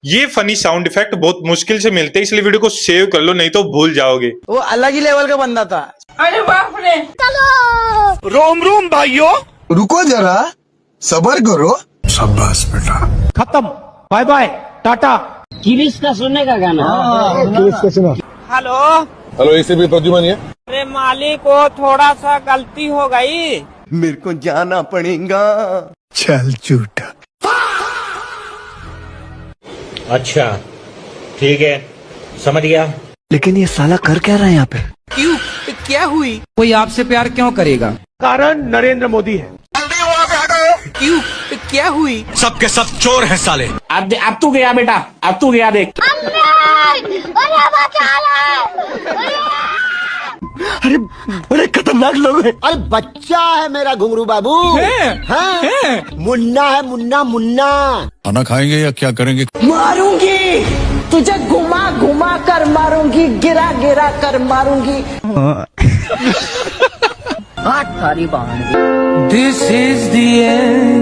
ये funny sound effect बहुत मुश्किल से मिलते हैं, इसलिए वीडियो को सेव कर लो, नहीं तो भूल जाओगे। वो अलग ही लेवल का बंदा था। अरे बाप रे। रोम रोम भाइयों, रुको जरा, सबर करो। शाबाश बेटा। खत्म, बाय बाय, टाटा। किरिश का सुनने का गाना। हेलो हेलो, इसे भी प्रद्युमन है। अरे मालिक, वो थोड़ा सा गलती हो गई। मेरे को जाना पड़ेगा। चल झूठा। अच्छा ठीक है, समझ गया। लेकिन ये साला कर क्या रहा है यहाँ पे? क्यों, क्या हुई? कोई आपसे प्यार क्यों करेगा? कारण नरेंद्र मोदी है। क्यों, क्या हुई? सबके सब चोर हैं साले। अब तू गया बेटा, अब तू गया देख। अरे बड़े खतरनाक लोग हैं। अरे बच्चा है मेरा घुंगरू बाबू। हाँ? मुन्ना है, मुन्ना मुन्ना। खाना खाएंगे या क्या करेंगे? मारूंगी तुझे, घुमा घुमा कर मारूंगी, गिरा गिरा कर मारूंगी। This is the end.